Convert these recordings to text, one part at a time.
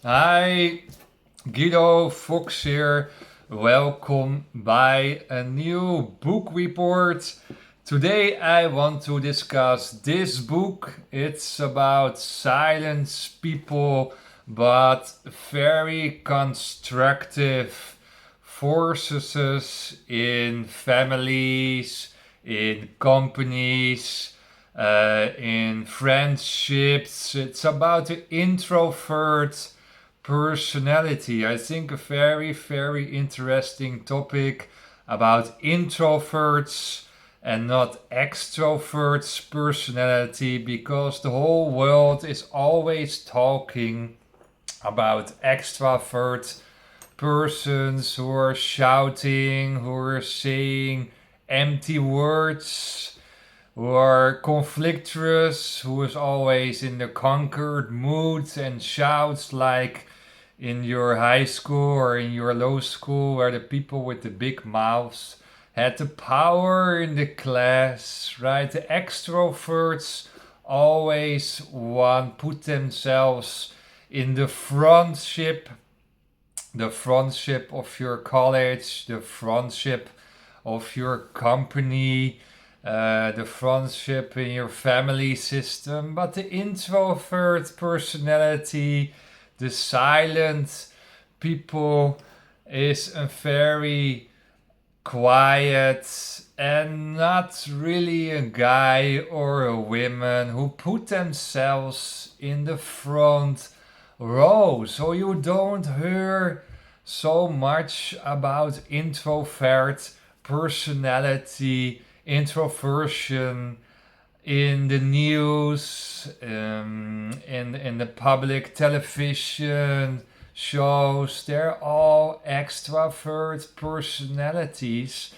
Hi, Guido Fox here. Welcome by a new book report. Today I want to discuss this book. It's about silence people, but very constructive forces in families, in companies, in friendships. It's about the introvert personality. I think a very, very interesting topic about introverts and not extroverts personality because the whole world is always talking about extrovert persons who are shouting, who are saying empty words, who are conflictuous, who is always in the conquered mood and shouts like in your high school or in your low school where the people with the big mouths had the power in the class, right? The extroverts always want put themselves in the frontship of your college, the frontship of your company, the friendship in your family system, but the introvert personality, the silent people, is a very quiet and not really a guy or a woman who put themselves in the front row. So you don't hear so much about introvert personality, introversion in the news, in the public television shows. They're all extrovert personalities,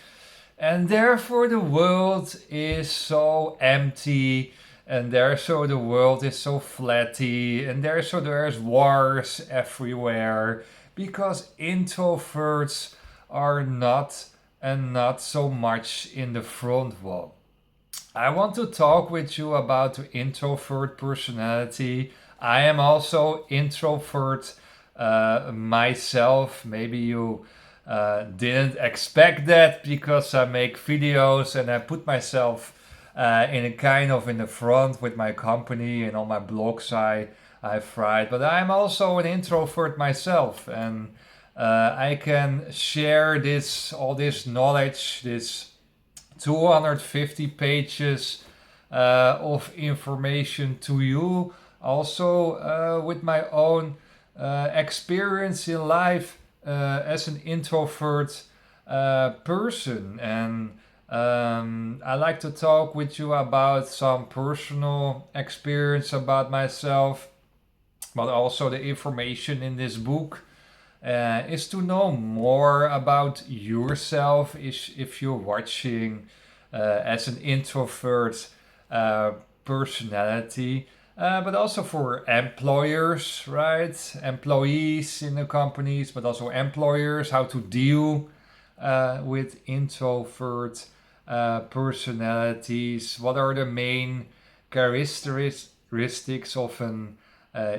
and therefore the world is so empty, and therefore the world is so flatty, and therefore there's wars everywhere because introverts are not so much in the front row. I want to talk with you about the introvert personality. I am also introvert myself. Maybe you didn't expect that because I make videos and I put myself in a kind of in the front with my company and on my blogs I write. But I'm also an introvert myself, and I can share this all this knowledge, this 250 pages of information to you, also with my own experience in life as an introvert person. And I like to talk with you about some personal experience about myself, but also the information in this book is to know more about yourself if you're watching as an introvert uh, personality, but also for employers, right? Employees in the companies, but also employers, how to deal with introvert personalities. What are the main characteristics of an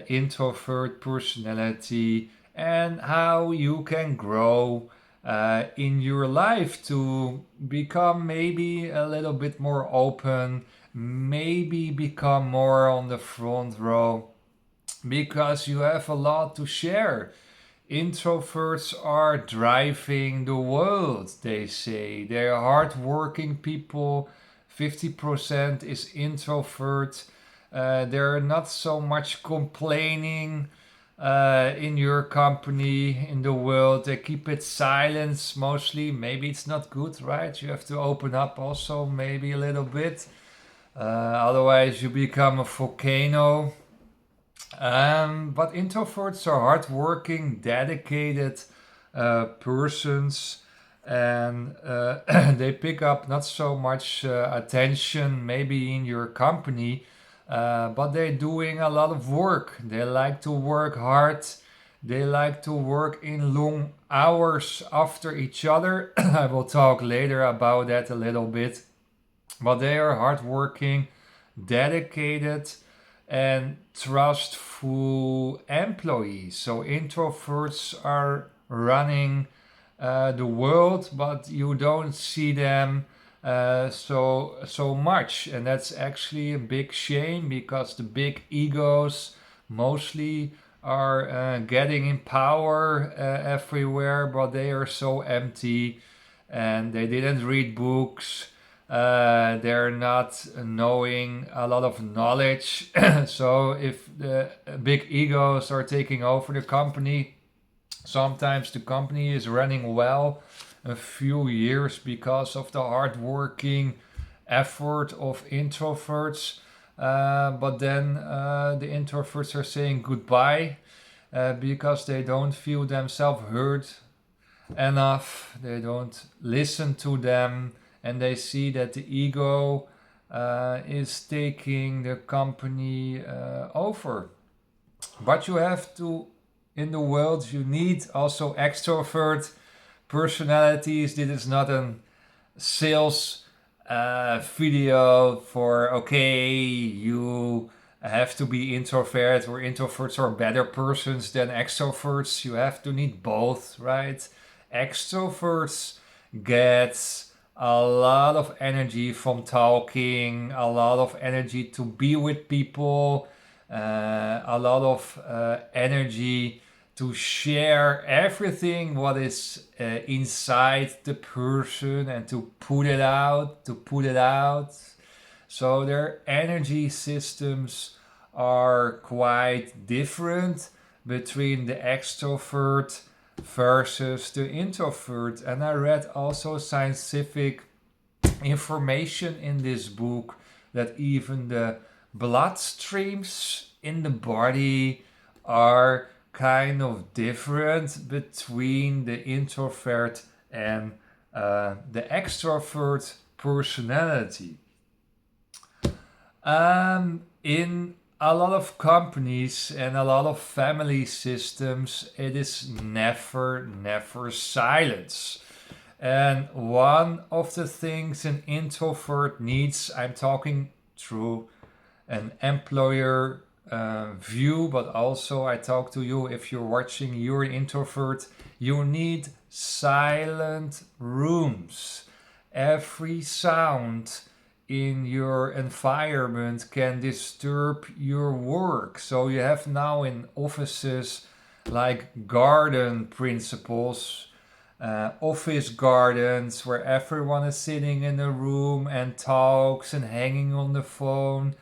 introvert personality, and how you can grow in your life to become maybe a little bit more open, maybe become more on the front row because you have a lot to share. Introverts are driving the world, they say. They're hardworking people. 50% is introvert. They're not so much complaining in your company, in the world. They keep it silence mostly. Maybe it's not good, right? You have to open up also, maybe a little bit. Otherwise, you become a volcano. But introverts are hardworking, dedicated persons, and they pick up not so much attention maybe in your company, but they're doing a lot of work. They like to work hard. They like to work in long hours after each other. I will talk later about that a little bit. But they are hardworking, dedicated, and trustful employees. So introverts are running the world, but you don't see them so much, and that's actually a big shame because the big egos mostly are getting in power everywhere, but they are so empty and they didn't read books. They're not knowing a lot of knowledge. So if the big egos are taking over the company, sometimes the company is running well a few years because of the hardworking effort of introverts. But then the introverts are saying goodbye because they don't feel themselves heard enough, they don't listen to them, and they see that the ego is taking the company over. But you have to, in the world, you need also extrovert personalities. This is not a sales video for okay, you have to be introvert, or introverts are better persons than extroverts. You have to need both, right? Extroverts get a lot of energy from talking, a lot of energy to be with people, a lot of energy to share everything what is inside the person and to put it out. So their energy systems are quite different between the extrovert versus the introvert. And I read also scientific information in this book that even the bloodstreams in the body are kind of different between the introvert and the extrovert personality. In a lot of companies and a lot of family systems, it is never silence. And one of the things an introvert needs, I'm talking through an employer view, but also I talk to you if you're watching, you're an introvert, you need silent rooms. Every sound in your environment can disturb your work. So you have now in offices like garden principles, office gardens where everyone is sitting in a room and talks and hanging on the phone.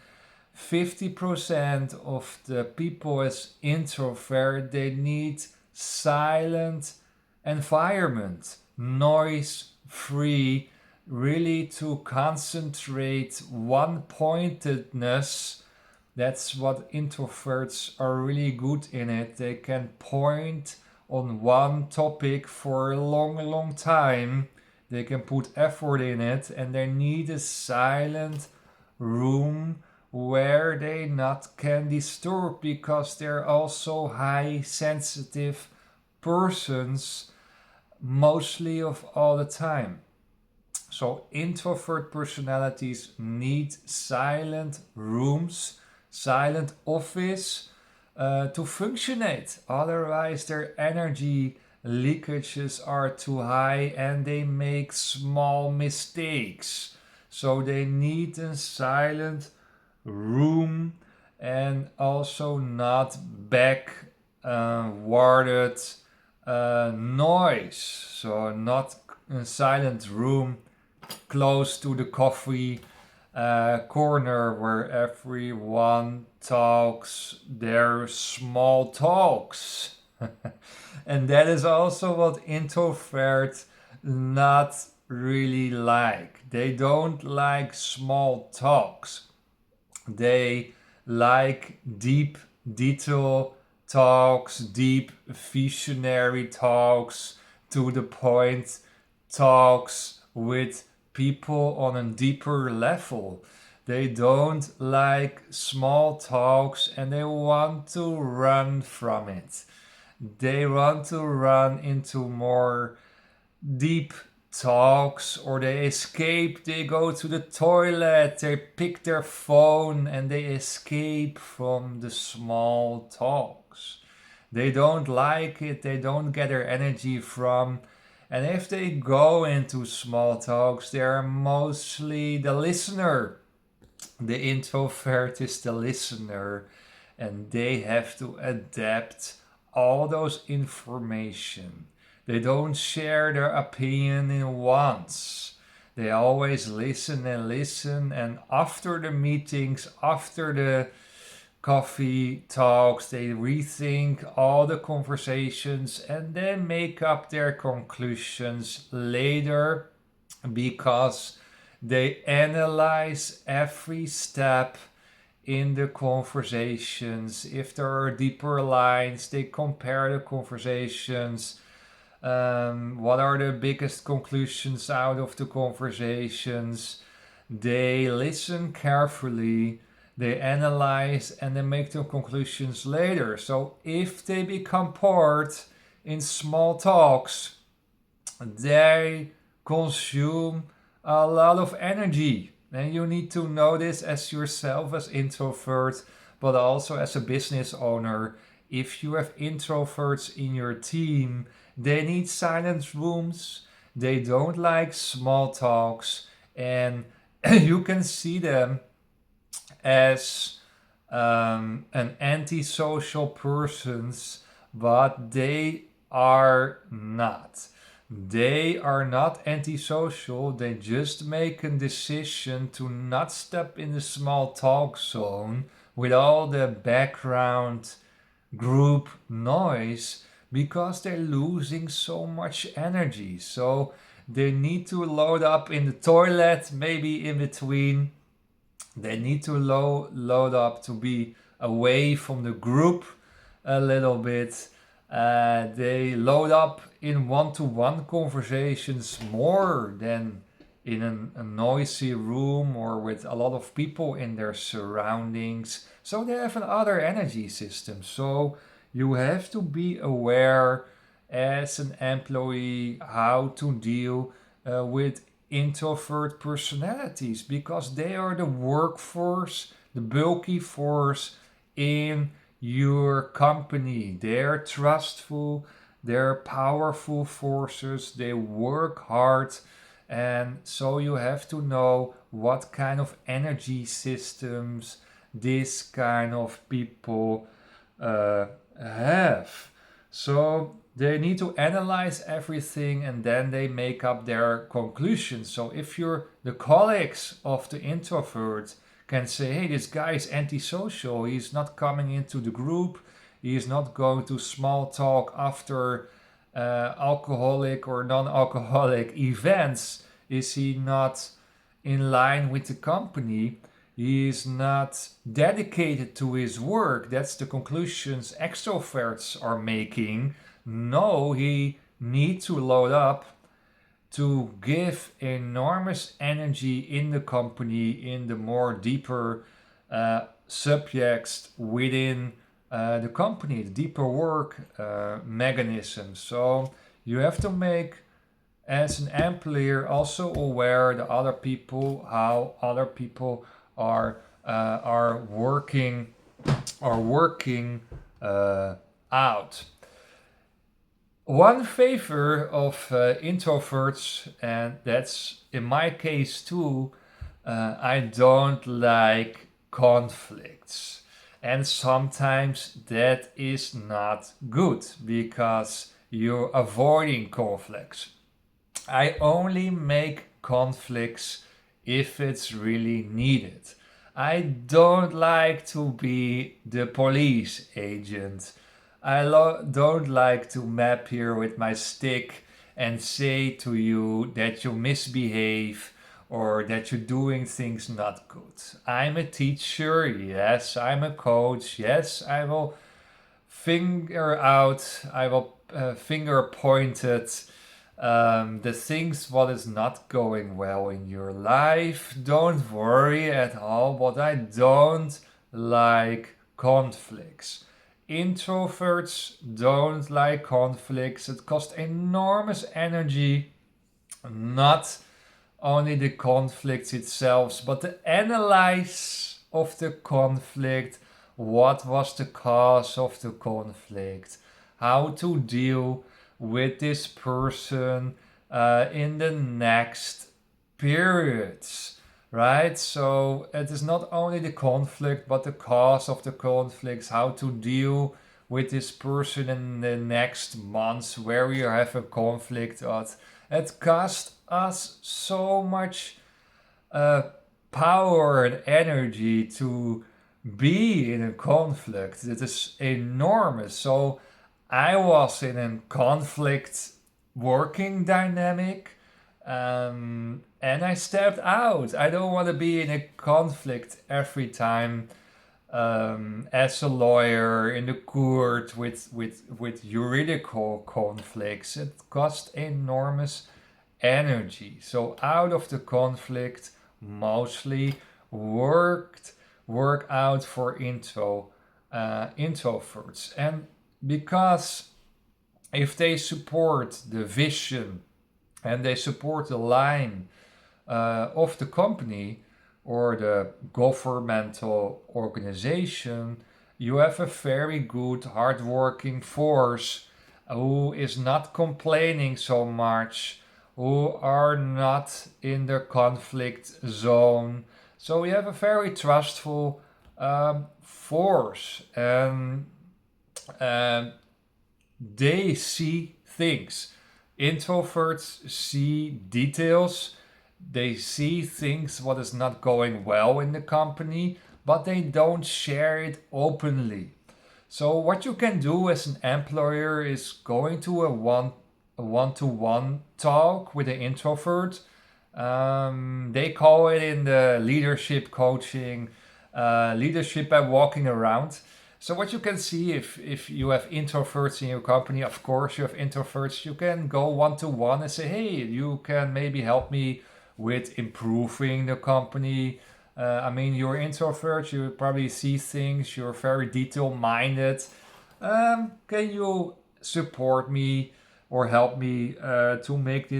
50% of the people as introvert, they need silent environment, noise free, really to concentrate one pointedness. That's what introverts are really good in it. They can point on one topic for a long time. They can put effort in it, and they need a silent room where they not can disturb, because they're also high sensitive persons mostly of all the time. So introvert personalities need silent rooms, silent office to functionate. Otherwise, their energy leakages are too high and they make small mistakes. So they need a silent room and also not back warded noise. So not a silent room close to the coffee corner where everyone talks their small talks. And that is also what introverts not really like. They don't like small talks. They like deep detail talks, deep visionary talks, to the point talks with people on a deeper level. They don't like small talks and they want to run from it. They want to run into more deep talks, or they escape, they go to the toilet, they pick their phone and they escape from the small talks. They don't like it, they don't get their energy from. And if they go into small talks, they're mostly the listener. The introvert is the listener, and they have to adapt all those information. They don't share their opinion in once. They always listen and listen, and after the meetings, after the coffee talks, they rethink all the conversations and then make up their conclusions later because they analyze every step in the conversations. If there are deeper lines, they compare the conversations. What are the biggest conclusions out of the conversations? They listen carefully, they analyze, and they make their conclusions later. So if they become part in small talks, they consume a lot of energy. And you need to know this as yourself, as introvert, but also as a business owner. If you have introverts in your team, they need silent rooms. They don't like small talks, and you can see them as an antisocial persons, but they are not. They are not antisocial, they just make a decision to not step in the small talk zone with all the background group noise because they're losing so much energy. So they need to load up in the toilet, maybe in between. They need to load up to be away from the group a little bit. They load up in one-to-one conversations more than in a noisy room or with a lot of people in their surroundings. So they have another energy system. So you have to be aware as an employee how to deal with introvert personalities because they are the workforce, the bulky force in your company. They're trustful, they're powerful forces, they work hard, and so you have to know what kind of energy systems this kind of people have. So they need to analyze everything and then they make up their conclusions. So if you're the colleagues of the introvert can say, hey, this guy is antisocial, he's not coming into the group, he is not going to small talk after alcoholic or non-alcoholic events, is he not in line with the company? He is not dedicated to his work. That's the conclusions extroverts are making. No, he needs to load up to give enormous energy in the company in the more deeper subjects within the company, the deeper work mechanisms. So you have to make as an employer also aware the other people, how other people are working out. One favor of introverts, and that's in my case too, I don't like conflicts. And sometimes that is not good because you're avoiding conflicts. I only make conflicts if it's really needed. I don't like to be the police agent. Don't like to map here with my stick and say to you that you misbehave or that you're doing things not good. I'm a teacher, yes, I'm a coach, yes, I will finger pointed the things what is not going well in your life. Don't worry at all, but I don't like conflicts. Introverts don't like conflicts. It costs enormous energy not only the conflict itself, but the analyze of the conflict. What was the cause of the conflict? How to deal with this person in the next periods, right? So it is not only the conflict, but the cause of the conflicts, how to deal with this person in the next months where we have a conflict at. It costs us so much uh, power and energy to be in a conflict. It is enormous. So I was in a conflict working dynamic, and I stepped out. I don't want to be in a conflict every time, as a lawyer in the court with juridical conflicts. It costs enormous energy. So out of the conflict, mostly worked work out for introverts. And because if they support the vision and they support the line of the company or the governmental organization, you have a very good, hardworking force who is not complaining so much, who are not in the conflict zone. So we have a very trustful force, and um, they see things. Introverts see details. They see things what is not going well in the company, but they don't share it openly. So what you can do as an employer is going to a one-to-one talk with an introvert. They call it in the leadership coaching, leadership by walking around. So what you can see, if you have introverts in your company, of course you have introverts, you can go one to one and say, hey, you can maybe help me with improving the company. I mean, you're introvert, you probably see things, you're very detail minded. Can you support me or help me to make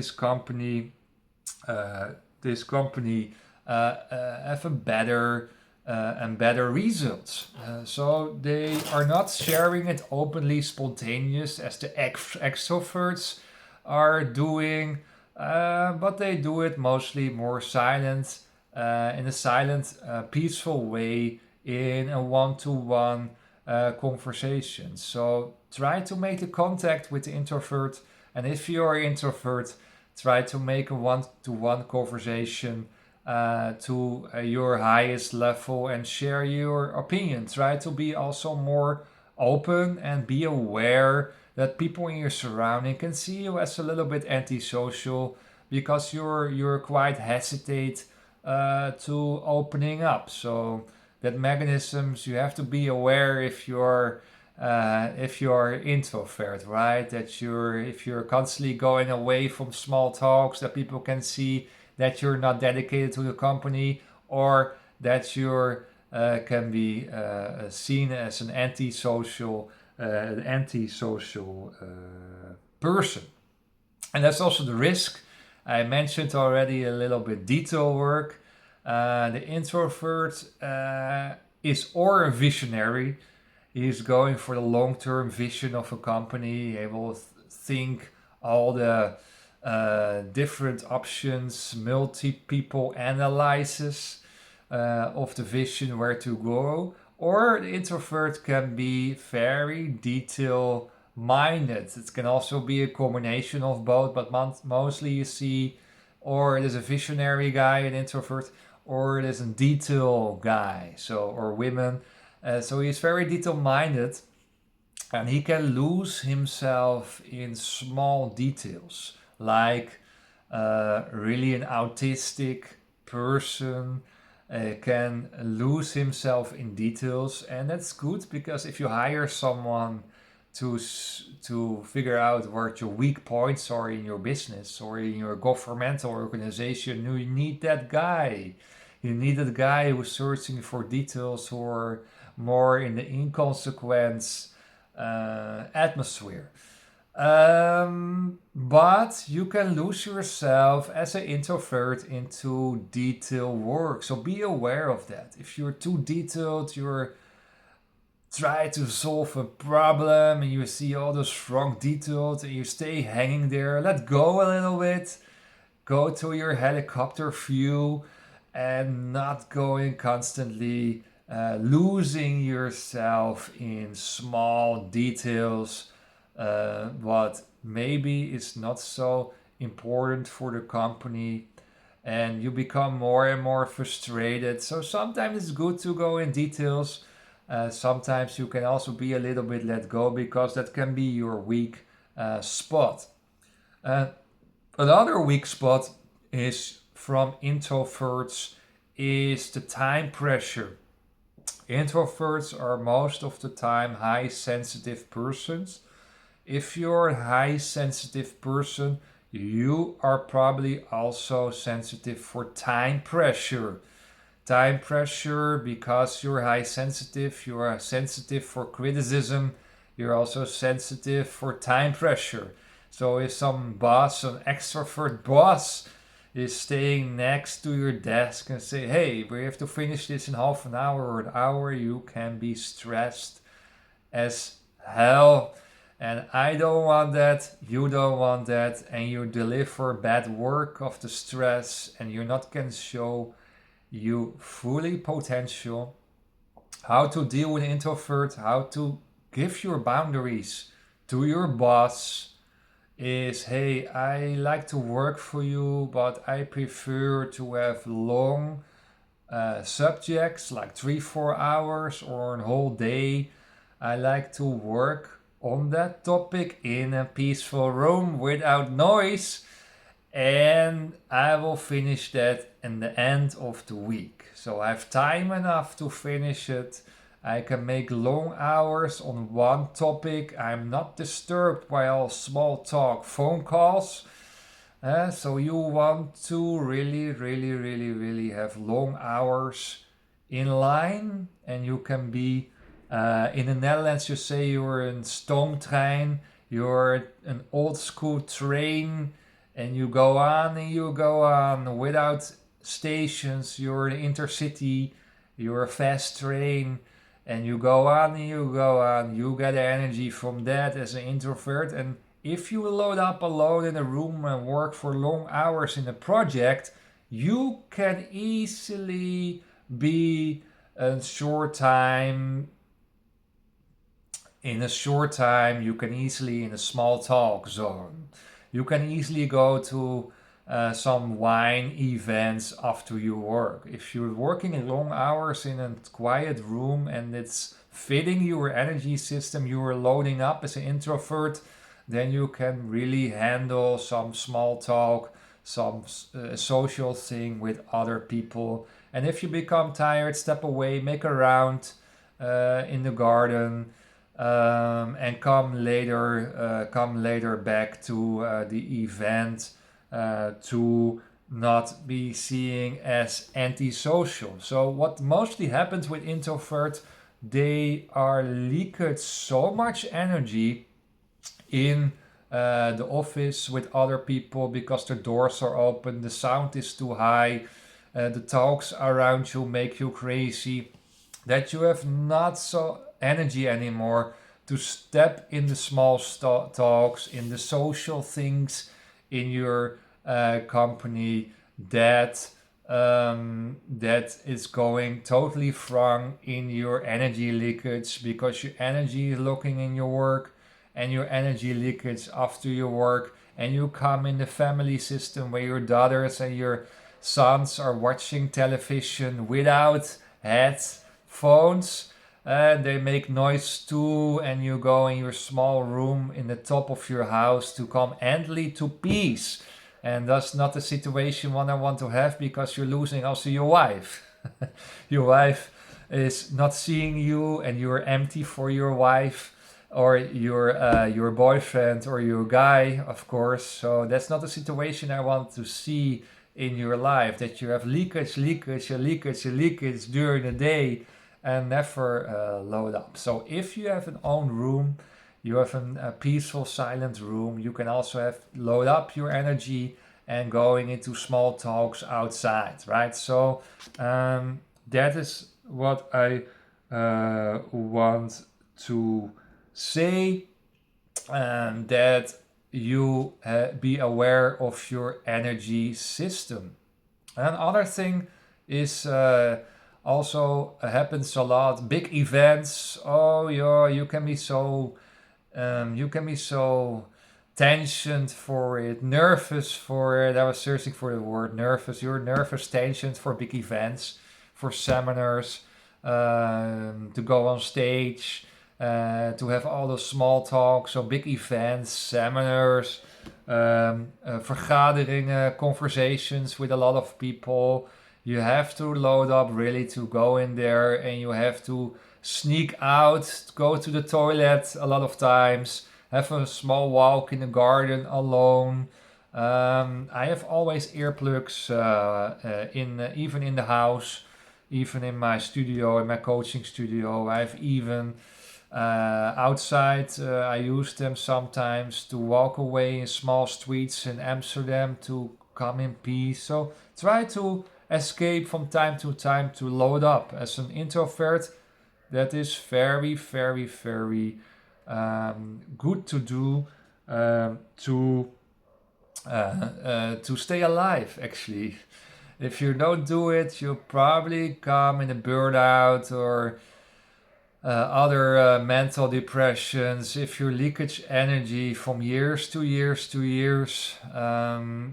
uh, this company have a better and better results. So they are not sharing it openly, spontaneous as the extroverts are doing, but they do it mostly more silent, in a silent, peaceful way in a one-to-one conversation. So try to make the contact with the introvert, and if you are introvert, try to make a one-to-one conversation to your highest level and share your opinion. Try to be also more open and be aware that people in your surrounding can see you as a little bit antisocial because you're quite hesitate to opening up. So that mechanisms you have to be aware if you're introvert, right? That you're if you're constantly going away from small talks, that people can see that you're not dedicated to the company, or that you're can be seen as an antisocial person. And that's also the risk. I mentioned already a little bit detail work. The introvert is or a visionary. He's going for the long-term vision of a company. He will think all the different options, multi-people analysis of the vision where to go. Or the introvert can be very detail minded. It can also be a combination of both, but mostly you see, or it is a visionary guy, an introvert, or it is a detail guy, so or women. So he's very detail minded, and he can lose himself in small details, like really an autistic person can lose himself in details, and that's good because if you hire someone to figure out what your weak points are in your business or in your governmental organization, you need that guy. You need that guy who's searching for details or more in the inconsequence atmosphere. But you can lose yourself as an introvert into detailed work. So be aware of that. If you're too detailed, you're try to solve a problem and you see all those strong details and you stay hanging there. Let go a little bit. Go to your helicopter view and not going constantly losing yourself in small details, what maybe is not so important for the company, and you become more and more frustrated. So sometimes it's good to go in details. Sometimes you can also be a little bit let go because that can be your weak spot. Uh, Another weak spot is from introverts is the time pressure. Introverts are most of the time high sensitive persons. If you're a high sensitive person, you are probably also sensitive for time pressure. Time pressure because you're high sensitive, you are sensitive for criticism, you're also sensitive for time pressure. So if some boss, an extrovert boss, is staying next to your desk and say, hey, we have to finish this in half an hour or an hour, you can be stressed as hell. And I don't want that, you don't want that, and you deliver bad work of the stress, and you're not can show you fully potential, how to deal with introvert, how to give your boundaries to your boss is, hey, I like to work for you, but I prefer to have long subjects like 3 4 hours or a whole day. I like to work on that topic in a peaceful room without noise, and I will finish that in the end of the week. So I have time enough to finish it. I can make long hours on one topic. I'm not disturbed by all small talk phone calls. So you want to really, really, really, really have long hours in line, and you can be in the Netherlands. You say you're in stoomtrein. You're an old school train, and you go on and you go on without stations. You're an intercity. You're a fast train, and you go on and you go on. You get energy from that as an introvert, and if you load up alone in a room and work for long hours in a project, you can easily be a short time in a short time. You can easily in a small talk zone. You can easily go to some wine events after you work. If you're working in long hours in a quiet room and it's fitting your energy system, you are loading up as an introvert, then you can really handle some small talk, some social thing with other people. And if you become tired, step away, make a round in the garden, and come later back to the event, to not be seen as antisocial. So what mostly happens with introvert, they are leaked so much energy in the office with other people because the doors are open, the sound is too high, the talks around you make you crazy, that you have not so energy anymore to step in the small talks, in the social things in your company that is going totally wrong in your energy leakage, because your energy is looking in your work and your energy leakage after your work, and you come in the family system where your daughters and your sons are watching television without headphones, and they make noise too, and you go in your small room in the top of your house to come endly to peace. And that's not the situation one I want to have, because you're losing also your wife. Your wife is not seeing you, and you're empty for your wife or your boyfriend or your guy, of course. So that's not the situation I want to see in your life. That you have leakage during the day and never load up. So if you have an own room, you have a peaceful, silent room. You can also have load up your energy and going into small talks outside, right? So that is what I want to say, that you be aware of your energy system. Another thing is also happens a lot. Big events. Oh, you can be so tensioned for it, nervous for it. I was searching for the word nervous. You're nervous, tensioned for big events, for seminars, to go on stage, to have all those small talks, so big events, seminars, vergaderingen, conversations with a lot of people. You have to load up really to go in there, and you have to sneak out, go to the toilet a lot of times, have a small walk in the garden alone. I have always earplugs even in the house, even in my studio, in my coaching studio. I've even outside, I use them sometimes to walk away in small streets in Amsterdam to come in peace. So try to escape from time to time to load up. As an introvert, that is very, very, very good to do, to stay alive, actually. If you don't do it, you'll probably come in a burnout or other mental depressions. If you leakage energy from years to years to years,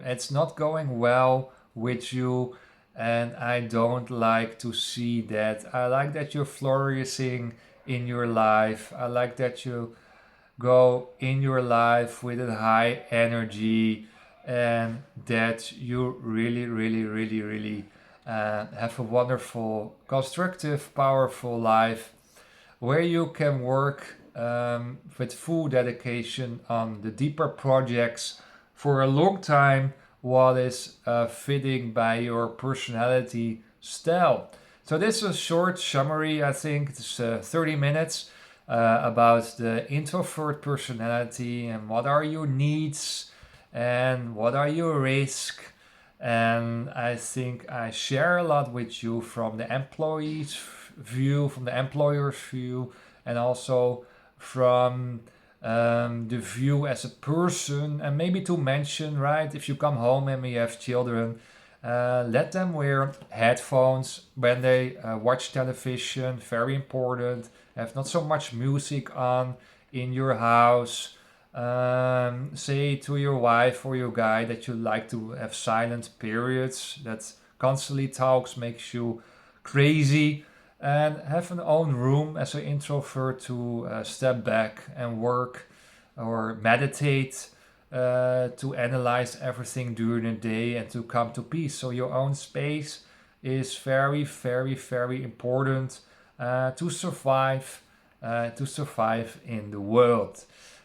it's not going well with you. And I don't like to see that. I like that you're flourishing in your life. I like that you go in your life with a high energy, and that you really, really, really, really have a wonderful, constructive, powerful life where you can work with full dedication on the deeper projects for a long time, what is fitting by your personality style. So this is a short summary. I think it's 30 minutes about the introvert personality and what are your needs and what are your risks. And I think I share a lot with you from the employees view, from the employer's view, and also from the view as a person. And maybe to mention, right, if you come home and you have children, let them wear headphones when they watch television. Very important. Have not so much music on in your house. Say to your wife or your guy that you like to have silent periods. That constantly talks makes you crazy. And have an own room as an introvert to step back and work or meditate, to analyze everything during the day and to come to peace. So your own space is very, very, very important to survive in the world.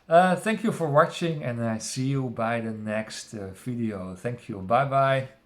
Thank you for watching, and I see you by the next video. Thank you. Bye bye.